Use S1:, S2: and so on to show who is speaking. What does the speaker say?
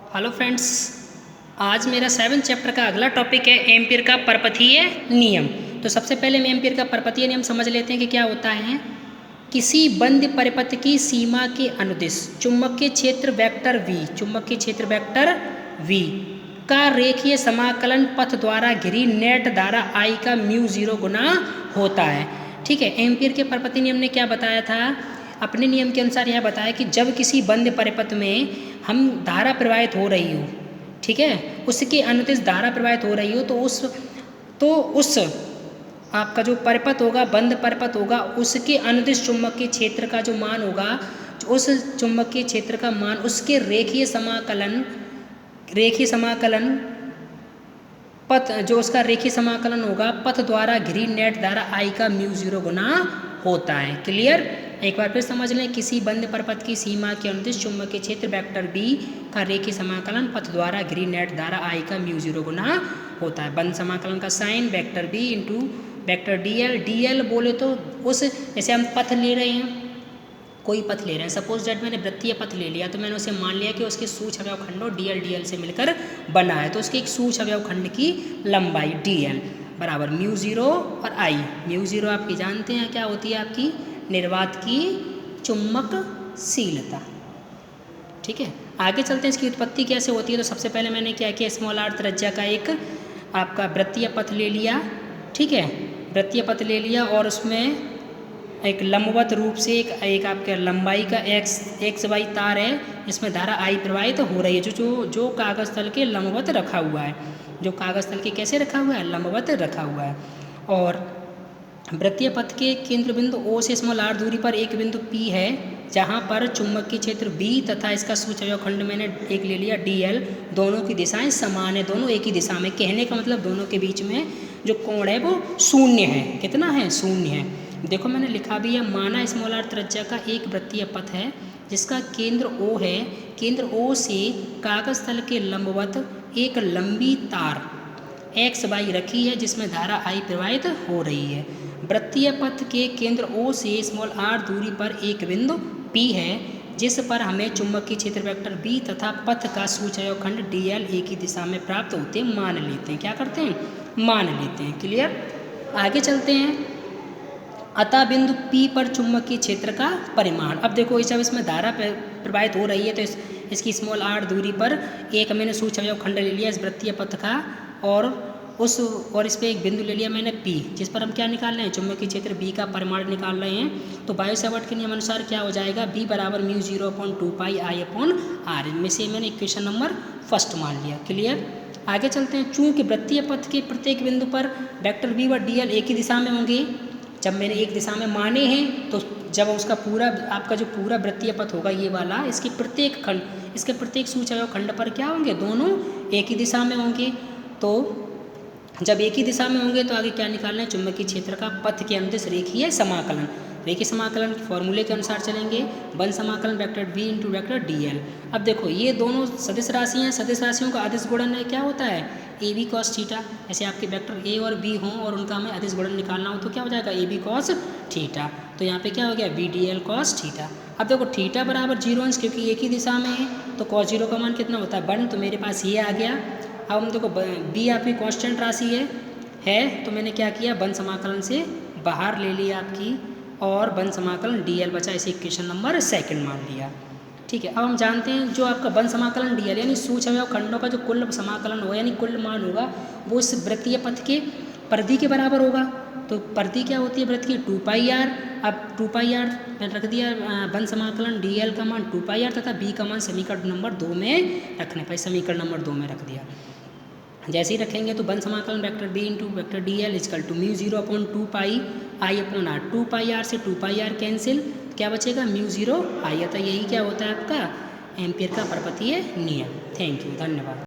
S1: Hello friends, आज मेरा 7 chapter का अगला टॉपिक है एम्पीयर का परपथीय नियम। तो सबसे पहले हम एम्पीयर का परपथीय नियम समझ लेते हैं कि क्या होता है। किसी बंद परिपथ की सीमा के अनुदिश चुंबकीय क्षेत्र वेक्टर V का रेखीय समाकलन पथ द्वारा घिरी नेट धारा I का म्यू 0 गुना होता है। ठीक है, एम्पीयर के परपथीय नियम ने क्या बताया था? अपने नियम के अनुसार यह बताया कि जब किसी बंद परिपथ में हम धारा प्रवाहित हो रही हो, ठीक है, उसके अनुदिश धारा प्रवाहित हो रही हो, तो उस आपका जो परिपथ होगा, बंद परिपथ होगा, उसके अनुदिश चुंबकीय क्षेत्र का जो मान होगा, उस चुंबकीय क्षेत्र का मान उसके रेखीय समाकलन पथ, जो उसका रेखीय समाकलन होगा पथ द्वारा घिरी नेट धारा I का म्यू 0 गुना होता है। क्लियर? एक बार फिर समझ लें, किसी बंद परिपथ की सीमा के अनुदिश चुंबकीय क्षेत्र वेक्टर B का रेखीय समाकलन पथ द्वारा घिरी नेट धारा I का म्यू 0 गुना होता है। बंद समाकलन का sine vector B into vector dl बोले तो उस, जैसे हम पथ ले रहे हैं, कोई पथ ले रहे हैं, सपोज दैट मैंने वृत्तीय पथ ले लिया, तो मैंने उसे मान लिया कि उसके सूक्ष्म अवयव खंडों dl से मिलकर बना है, तो उसके एक सूक्ष्म अवयव खंड की लंबाई dl बराबर म्यू 0 और I। म्यू 0 आपकी जानते हैं क्या होती है? आपकी निर्वात की चुंबकशीलता। ठीक है, आगे चलते हैं इसकी उत्पत्ति कैसे होती है। तो सबसे पहले मैंने क्या किया, स्मॉल r त्रिज्या का एक आपका वृत्तीय पथ ले लिया। ठीक है, वृत्तीय पथ ले लिया और उसमें एक लंबवत रूप से एक आपके लंबाई का एक्स वाई तार है, इसमें धारा I प्रवाहित हो रही है, जो कागज तल के लंबवत रखा हुआ है, जो कागज तल के कैसे रखा हुआ है? लंबवत रखा हुआ है। और वृत्तीय पथ के केंद्र बिंदु O से स्मॉल r दूरी पर एक बिंदु P है, जहाँ पर चुंबकीय क्षेत्र B तथा इसका सूक्ष्म अवयव खंड मैंने एक ले लिया dl। दोनों की दिशाएं समान है, दोनों एक ही दिशा में। कहने का मतलब दोनों के बीच में जो कोण है वो शून्य है। कितना है? शून्य है। देखो मैंने लिखा भी है, माना स्मॉल r त्रिज्या का एक वृत्तीय पथ है जिसका केंद्र O है। केंद्र O से कागज तल के लंबवत एक लंबी तार एक्स वाई रखी है, जिसमें धारा I प्रवाहित हो रही है। वृत्तीय पथ के केंद्र O से स्मॉल r दूरी पर एक बिंदु P है, जिस पर हमें चुंबकीय क्षेत्र वेक्टर B तथा पथ का सूक्ष्म अवयव खंड dl एक ही दिशा में प्राप्त होते हैं, मान लेते हैं। क्या करते हैं? मान लेते हैं। क्लियर? आगे चलते हैं। अतः बिंदु P पर चुंबकीय क्षेत्र का परिमाण। अब देखो, जब इसमें धारा प्रवाहित हो रही है तो इसकी स्मॉल r दूरी पर एक मैंने सूक्ष्म अवयव खंड ले लिया इस वृत्तीय पथ का, और इस पर एक बिंदु ले लिया मैंने P, जिस पर हम क्या निकाल रहे हैं? चुंबकीय क्षेत्र B का परिमाण निकाल रहे हैं। तो बायो-सैवर्ट के नियम अनुसार क्या हो जाएगा? B बराबर mu 0 upon 2 pi I upon r। इनमें से मैंने इक्वेशन नंबर फर्स्ट मान लिया। क्लियर? आगे चलते हैं। चूँकि वृत्तीय पथ के प्रत्येक बिंदु पर वेक्टर B व dl एक ही दिशा में होंगे, जब मैंने एक दिशा में माने हैं, तो जब उसका पूरा आपका जो पूरा वृत्तीय पथ होगा ये वाला, इसके प्रत्येक सूक्ष्म अवयव खंड पर क्या होंगे? दोनों एक ही दिशा में होंगे। तो जब एक ही दिशा में होंगे तो आगे क्या निकालना है? चुंबकीय क्षेत्र का पथ के अनुदिश रेखीय समाकलन। रेखीय समाकलन फॉर्मूले के अनुसार चलेंगे, बंद समाकलन vector B into vector dl। अब देखो, ये दोनों सदिश राशि हैं, सदिश राशियों का अदिश गुणन है, क्या होता है? AB cos theta. ऐसे आपके वेक्टर A और B हों और उनका हमें अदिश गुणन निकालना हो तो क्या हो जाएगा? AB cos theta. तो यहाँ पे क्या हो गया? B dl cos theta. अब देखो, थीटा बराबर 0 अंश, क्योंकि एक ही दिशा में है, तो cos 0 का मान कितना होता है? 1। तो मेरे पास ये आ गया। अब हम देखो, B आपकी कांस्टेंट राशि है, तो मैंने क्या किया? बंद समाकलन से बाहर ले लिया आपकी, और बंद समाकलन dl बचा, इसे इक्वेशन नंबर सेकंड मान लिया। ठीक है, अब हम जानते हैं जो आपका बंद समाकलन dl यानी सूक्ष्म अवयव खंडों का जो कुल समाकलन होगा, यानी कुल मान होगा, वो इस वृत्तीय पथ के परिधि के बराबर होगा। तो परिधि क्या होती है वृत्त की? 2 पाई r। अब 2 पाई r मैंने रख दिया बंद समाकलन dl का मान 2 पाई r तथा b का मान समीकरण नंबर 2 में रखने पर समीकरण नंबर 2 में रख दिया। जैसे ही रखेंगे तो बंद समाकलन vector B into vector dl is equal to mu 0 upon 2 pi I upon r। 2 pi r से 2 पाई r कैंसिल, क्या बचेगा? Mu 0 I। अतः यही क्या होता है आपका एम्पीयर का परपथीय नियम। थैंक यू, धन्यवाद।